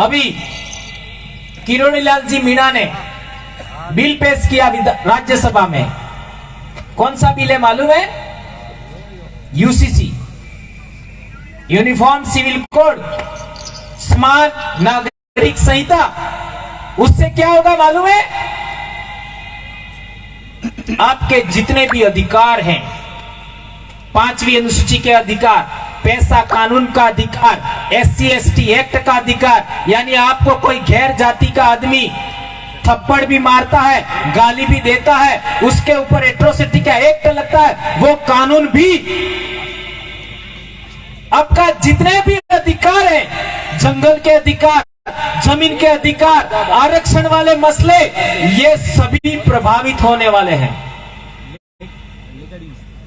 अभी किरोड़ीलाल जी मीणा ने बिल पेश किया राज्यसभा में। कौन सा बिल है मालूम है? यूसीसी, यूनिफॉर्म सिविल कोड, समान नागरिक संहिता। उससे क्या होगा मालूम है? आपके जितने भी अधिकार हैं, 5वीं अनुसूची के अधिकार, पैसा कानून का अधिकार, SC/ST एक्ट का अधिकार, यानी आपको कोई गैर जाति का आदमी थप्पड़ भी मारता है, गाली भी देता है, उसके ऊपर एट्रोसिटी का एक्ट लगता है, वो कानून भी आपका जितने भी अधिकार हैं, जंगल के अधिकार, जमीन के अधिकार, आरक्षण वाले मसले, ये सभी प्रभावित होने वाले हैं,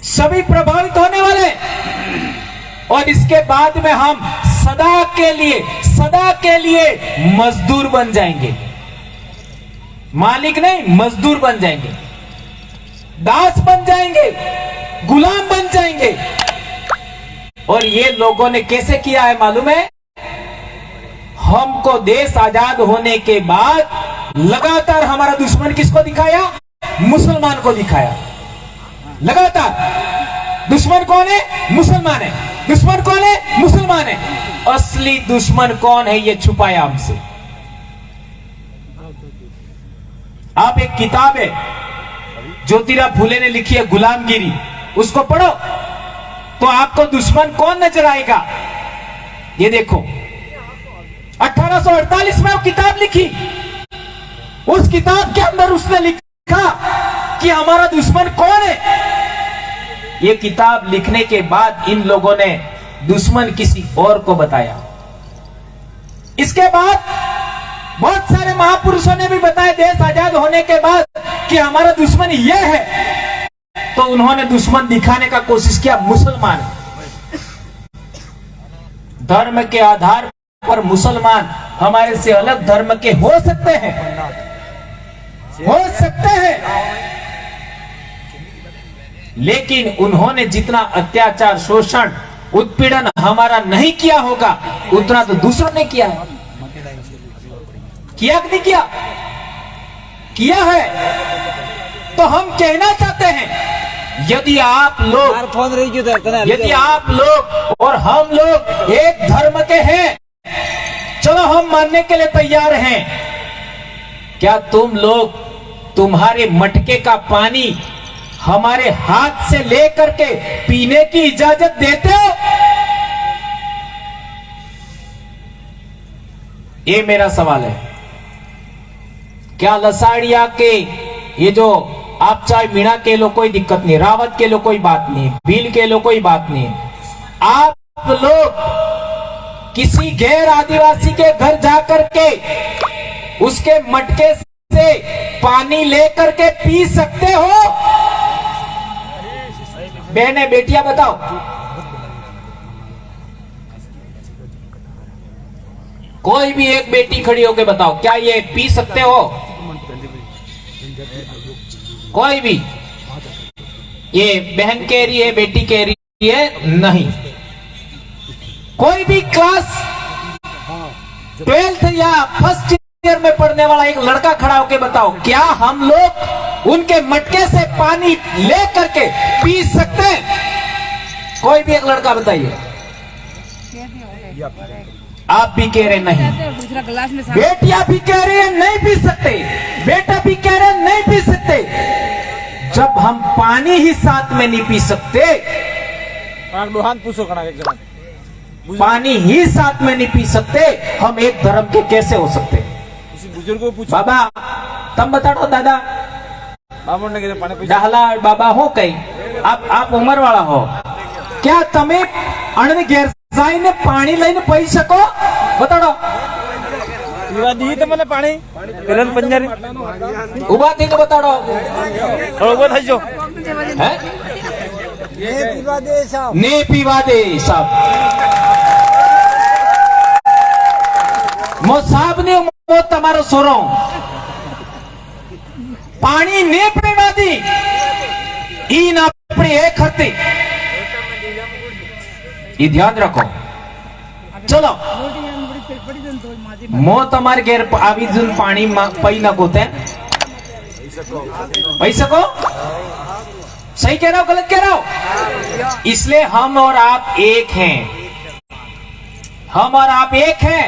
सभी प्रभावित होने वाले। और इसके बाद में हम सदा के लिए मजदूर बन जाएंगे, मालिक नहीं मजदूर बन जाएंगे, दास बन जाएंगे, गुलाम बन जाएंगे। और ये लोगों ने कैसे किया है मालूम है? हमको देश आजाद होने के बाद लगातार हमारा दुश्मन किसको दिखाया? मुसलमान को दिखाया। लगातार दुश्मन कौन है? मुसलमान है। दुश्मन कौन है? मुसलमान है। असली दुश्मन कौन है ये छुपाया हमसे। आप एक किताब है ज्योतिराव फुले ने लिखी है गुलामगिरी, उसको पढ़ो तो आपको दुश्मन कौन नजर आएगा। ये देखो 1848 में वो किताब लिखी, उस किताब के अंदर उसने लिखा कि हमारा दुश्मन कौन है। ये किताब लिखने के बाद इन लोगों ने दुश्मन किसी और को बताया। इसके बाद बहुत सारे महापुरुषों ने भी बताया देश आजाद होने के बाद कि हमारा दुश्मन यह है, तो उन्होंने दुश्मन दिखाने का कोशिश किया मुसलमान। धर्म के आधार पर मुसलमान हमारे से अलग धर्म के हो सकते हैं, हो सकते हैं, लेकिन उन्होंने जितना अत्याचार, शोषण, उत्पीड़न हमारा नहीं किया होगा उतना तो दूसरों ने किया है। किया कि नहीं किया? किया है। तो हम कहना चाहते हैं यदि आप लोग और हम लोग एक धर्म के हैं, चलो हम मानने के लिए तैयार हैं। क्या तुम लोग तुम्हारे मटके का पानी हमारे हाथ से लेकर के पीने की इजाजत देते हो? ये मेरा सवाल है। क्या लसाड़िया के ये जो आप चाहे मीणा के लो कोई दिक्कत नहीं, रावत के लो कोई बात नहीं, भील के लो कोई बात नहीं, आप लोग किसी गैर आदिवासी के घर जाकर के उसके मटके से पानी लेकर के पी सकते हो? बहने बेटियां बताओ, कोई भी एक बेटी खड़ी होकर बताओ क्या ये पी सकते हो? कोई भी, ये बहन कह रही है, बेटी कह रही है नहीं। कोई भी क्लास 12th या फर्स्ट ईयर में पढ़ने वाला एक लड़का खड़ा होकर बताओ क्या हम लोग उनके मटके से पानी ले करके पी सकते हैं? कोई भी एक लड़का बताइए। आप भी कह रहे नहीं, बेटियां भी कह रही है नहीं पी सकते, बेटा भी कह रहे नहीं पी सकते। जब हम पानी ही साथ में नहीं पी सकते, पानी ही साथ में नहीं पी सकते, हम एक धर्म के कैसे हो सकते? बाबा तुम बता दो, दादा डाहला बाबा हो कई, आप उम्र वाला हो, क्या તમે અણને ઘેર જઈને પાણી લઈને પી શકો? બતાડો। પીવા દી તમને પાણી પેલા પંજારી ઉભા થઈને બતાડો। ઉભો થઈ જો હે ને પીવા દે સાહેબ। મો સાહેબ ને મો તમારો સોરો પાણી ને પીવા દી ઈ ના આપણી એક હતી, ये ध्यान रखो। चलो मो તમારે ઘેર આવી જુન પાણી પઈ નકો તે पी सको। सही कह रहा हो गलत कह रहा हो? इसलिए हम और आप एक हैं, हम और आप एक हैं।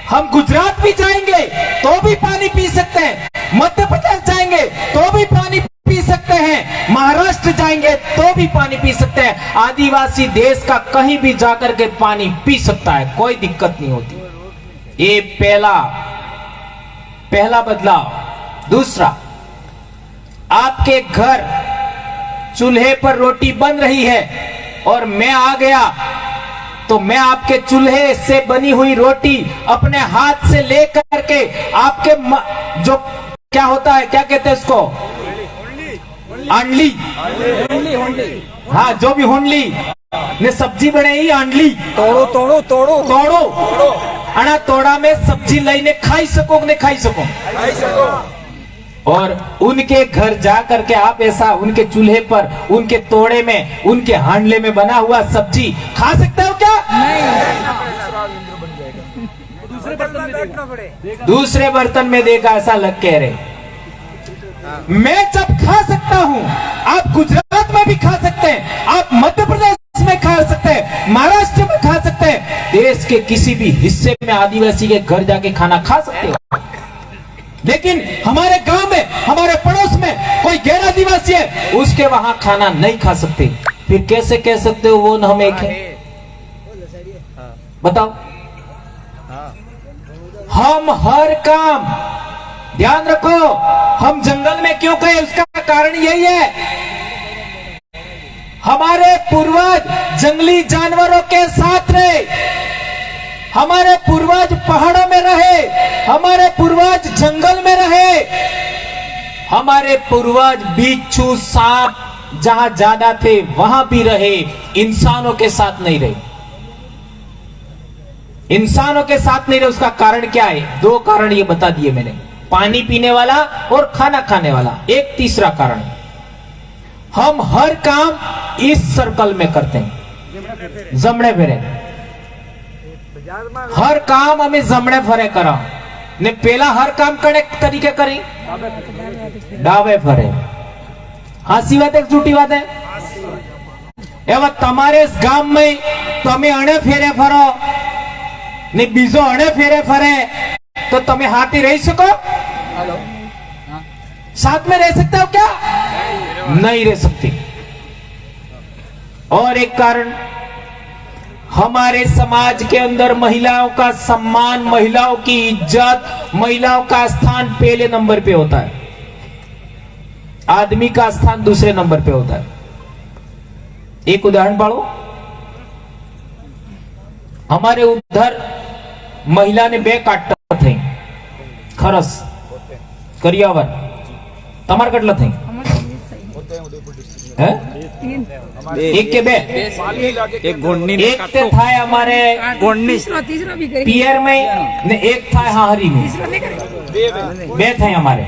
हम गुजरात भी जाएंगे तो भी पानी पी सकते हैं, मध्य प्रदेश जाएंगे तो भी पानी पी सकते हैं, महाराष्ट्र जाएंगे तो भी पानी पी सकते हैं। आदिवासी देश का कहीं भी जाकर के पानी पी सकता है, कोई दिक्कत नहीं होती। ये पहला बदलाव। दूसरा, आपके घर चूल्हे पर रोटी बन रही है और मैं आ गया तो मैं आपके चूल्हे से बनी हुई रोटी अपने हाथ से लेकर के आपके जो क्या होता है, क्या कहते हैं उसको, आंडली, हाँ जो भी हुंडली ने सब्जी बनाई आंडली, तोड़ो तोड़ो तोड़ो तोड़ो अना तोड़ा में सब्जी लईने खाई सको ने खाई सको। और उनके घर जा करके आप ऐसा उनके चूल्हे पर, उनके तोड़े में, उनके हांडले में बना हुआ सब्जी खा सकते हो क्या? दूसरे बर्तन में देखा, ऐसा लग कह रहे। मैं जब खा सकता हूं, आप गुजरात में भी खा सकते हैं, आप मध्य प्रदेश में खा सकते हैं, महाराष्ट्र में खा सकते हैं, देश के किसी भी हिस्से में आदिवासी के घर जाके खाना खा सकते हो। लेकिन हमारे गांव में, हमारे पड़ोस में कोई गैर आदिवासी है, उसके वहां खाना नहीं खा सकते। फिर कैसे कह सकते हो वो न हम एक है? बताओ। हम हर काम, ध्यान रखो, हम जंगल में क्यों गए उसका कारण यही है, हमारे पूर्वज जंगली जानवरों के साथ रहे, हमारे पूर्वज पहाड़ों में रहे, हमारे पूर्वज जंगल में रहे, हमारे पूर्वज बिच्छू सांप जहां ज्यादा थे वहां भी रहे, इंसानों के साथ नहीं रहे। इंसानों के साथ नहीं रहे, उसका कारण क्या है? दो कारण ये बता दिए मैंने, पानी पीने वाला और खाना खाने वाला। एक तीसरा कारण, हम हर काम इस सर्कल में करते हैं, जमणे फेरे हर काम हमें जमणे फरे करा ने पेला हर काम कने तरीके करी डाबे फरे। हासी बात है झूठी बात है? एवं तमारे गाम में तमे अणे फेरे फरो ने बीजो अणे फेरे फरे तो तमे हाथी रही सको? साथ में रह सकते हो क्या? नहीं रह सकते। और एक कारण, हमारे समाज के अंदर महिलाओं का सम्मान, महिलाओं की इज्जत, महिलाओं का स्थान पहले नंबर पे होता है, आदमी का स्थान दूसरे नंबर पे होता है। एक उदाहरण पाड़ो, हमारे उधर महिला ने 2 काटता थे खरस करियावर, तमार कटला थे एक के 2 एक गोंडनी एक ते था हमारे गोंडनी पियर में ने एक था हाहरी में, 2 थे हमारे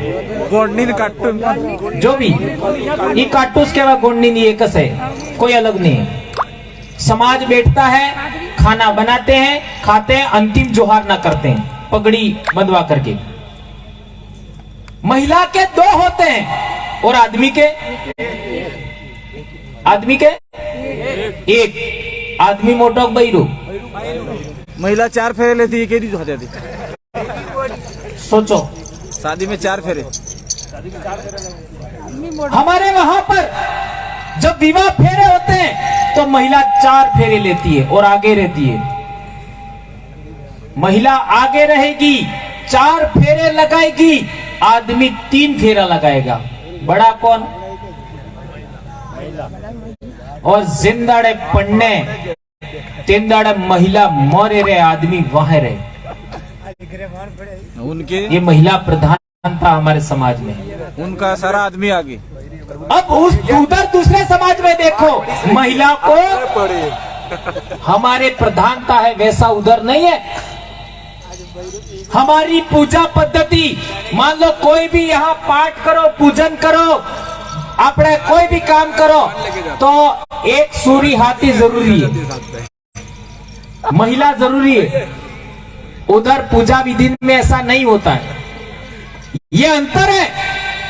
गोंडनी काटू जो भी ये काटूस के बाद गोंडनी नहीं, एक है, कोई अलग नहीं है। समाज बैठता है, खाना बनाते हैं, खाते हैं, अंतिम जोहार ना करते हैं पगड़ी बंधवा करके। महिला के 2 होते हैं और आदमी के एक। आदमी मोटो बहिरू, महिला 4 फेरे लेती है, केदी होती थी। सोचो, शादी में 4 फेरे। हमारे वहां पर जब विवाह फेरे होते हैं तो महिला 4 फेरे लेती है और आगे रहती है। महिला आगे रहेगी, 4 फेरे लगाएगी, आदमी 3 फेरा लगाएगा। बड़ा कौन? और जिंदाड़े पढ़ने 3 दाड़े महिला मरे रहे, आदमी वहां रहे। उनके ये महिला प्रधान था हमारे समाज में, उनका सारा आदमी आगे। अब उस उधर दूसरे समाज में देखो, महिला को हमारे प्रधानता है, वैसा उधर नहीं है। हमारी पूजा पद्धति, मान लो कोई भी यहाँ पाठ करो, पूजन करो, आपने कोई भी काम करो तो एक सूरी हाथी जरूरी है, महिला जरूरी है। उधर पूजा विधि में ऐसा नहीं होता है। ये अंतर है।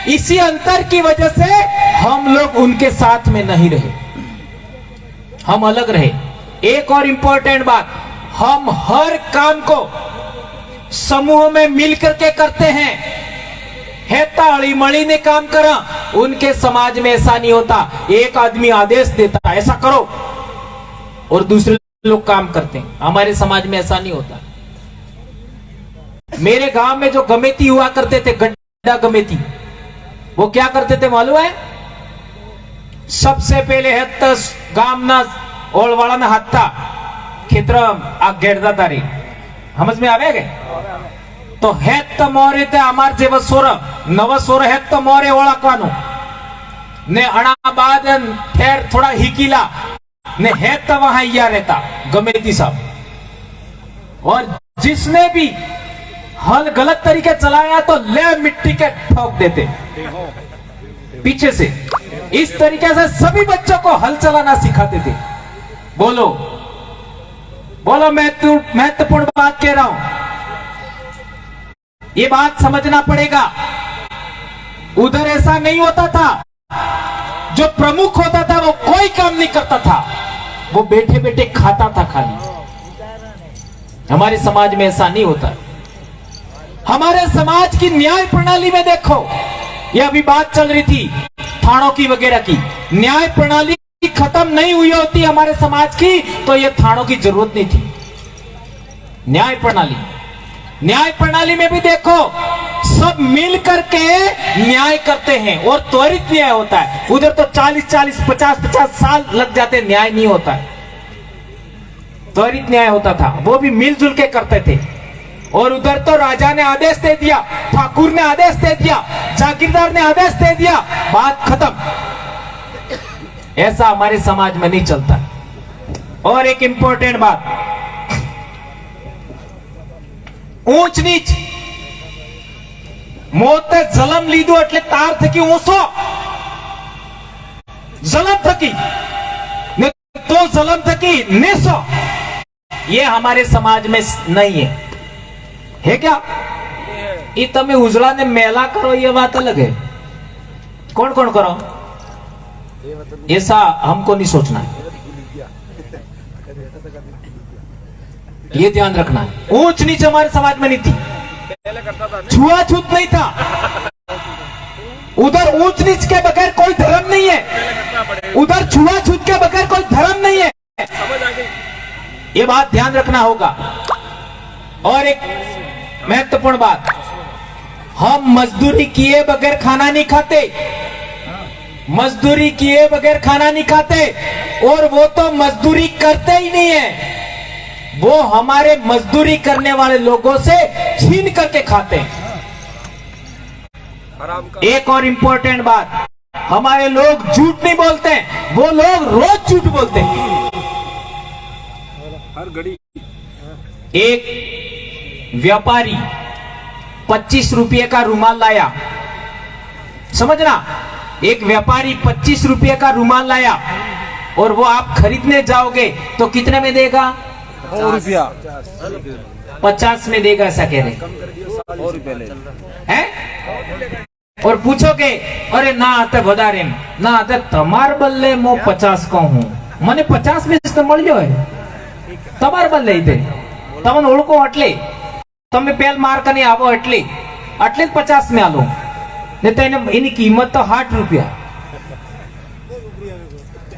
इसी अंतर की वजह से हम लोग उनके साथ में नहीं रहे, हम अलग रहे। एक और इंपॉर्टेंट बात, हम हर काम को समूह में मिलकर के करते हैं। हेता अड़ीमड़ी ने काम करा, उनके समाज में ऐसा नहीं होता। एक आदमी आदेश देता ऐसा करो और दूसरे लोग काम करते हैं। हमारे समाज में ऐसा नहीं होता। मेरे गांव में जो गमेती हुआ करते थे, गड्ढा गमेती, वो क्या करते थे मालूम है? सबसे पहले हेत गामना ओलवाड़ा में हाथा खेतर आ गेड़ता तारी समझ में आवे गए तो हेत मोरे ते अमार जेव सोर नव सोर हेत मोरे ओळखवानो ने अणा बाद ठेर थोड़ा हिकीला ने हेत वहां या रहता गमेती साहब। और जिसने भी हल गलत तरीके चलाया तो ले मिट्टी के ठोक देते पीछे से। इस तरीके से सभी बच्चों को हल चलाना सिखाते थे। बोलो बोलो, मैं महत्वपूर्ण बात कह रहा हूं, ये बात समझना पड़ेगा। उधर ऐसा नहीं होता था। जो प्रमुख होता था वो कोई काम नहीं करता था, वो बैठे बैठे खाता था खाली। हमारे समाज में ऐसा नहीं होता। हमारे समाज की न्याय प्रणाली में देखो, ये अभी बात चल रही थी थानों की वगैरह की। न्याय प्रणाली खत्म नहीं हुई होती हमारे समाज की तो ये थानों की जरूरत नहीं थी। न्याय प्रणाली में भी देखो, सब मिल करके न्याय करते हैं और त्वरित न्याय होता है। उधर तो 40-40, 50-50 साल लग जाते, न्याय नहीं होता है। त्वरित न्याय होता था, वो भी मिलजुल के करते थे। और उधर तो राजा ने आदेश दे दिया, ठाकुर ने आदेश दे दिया, जागीरदार ने आदेश दे दिया, बात खत्म। ऐसा हमारे समाज में नहीं चलता। और एक इंपॉर्टेंट बात, ऊंच नीच मोते जलम लीधो એટલે તાર થકી ઊંચો जलम थकी ने तो जलम थकी नीचो, ये हमारे समाज में नहीं है क्या? ये तमे उजड़ा ने मेला करो ये बात अलग है। कौन कौन करो ऐसा हमको नहीं सोचना है, ये ध्यान रखना है। ऊंच नीच हमारे समाज में नहीं थी, छुआछूत नहीं था। उधर ऊंच नीच के बगैर कोई धर्म नहीं है, उधर छुआछूत के बगैर कोई धर्म नहीं है। ये बात ध्यान रखना होगा। और एक महत्वपूर्ण बात, हम मजदूरी किए बगैर खाना नहीं खाते, मजदूरी किए बगैर खाना नहीं खाते। और वो तो मजदूरी करते ही नहीं है, वो हमारे मजदूरी करने वाले लोगों से छीन करके खाते हैं। एक और इंपॉर्टेंट बात, हमारे लोग झूठ नहीं बोलते हैं, वो लोग रोज झूठ बोलते हैं। हर घड़ी एक व्यापारी 25 रुपये का रुमाल लाया, समझना, एक व्यापारी 25 रुपये का रुमाल लाया और वो आप खरीदने जाओगे तो कितने में देगा? 100 रुपया 50 में देगा, ऐसा कह रहे 100 रुपया ले हैं? और पूछोगे अरे ना आते વધારે ना आते तमार बल्ले मो 50 को हूं, मने 50 में तो मळ जो है तमार बल्ले दे तमन ओळखो એટલે તમે પેલ માર કને આવો એટલે જ 50 में आलो ने तो इनकी कीमत तो 60 रुपया।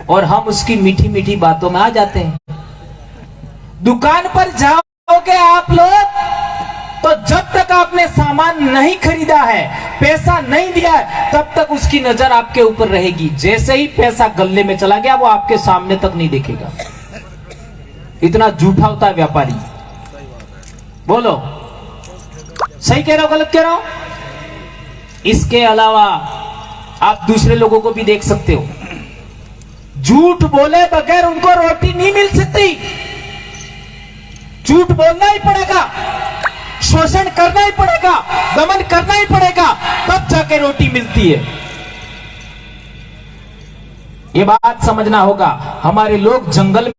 और हम उसकी मीठी मीठी बातों में आ जाते हैं। दुकान पर जाओगे आप लोग तो जब तक आपने सामान नहीं खरीदा है, पैसा नहीं दिया है, तब तक उसकी नजर आपके ऊपर रहेगी। जैसे ही पैसा गल्ले में चला गया वो आपके सामने तक नहीं देखेगा। इतना झूठा होता है व्यापारी। बोलो सही कह रहा हो गलत कह रहा हो? इसके अलावा आप दूसरे लोगों को भी देख सकते हो, झूठ बोले बगैर उनको रोटी नहीं मिल सकती। झूठ बोलना ही पड़ेगा, शोषण करना ही पड़ेगा, दमन करना ही पड़ेगा, तब जाके रोटी मिलती है। ये बात समझना होगा। हमारे लोग जंगल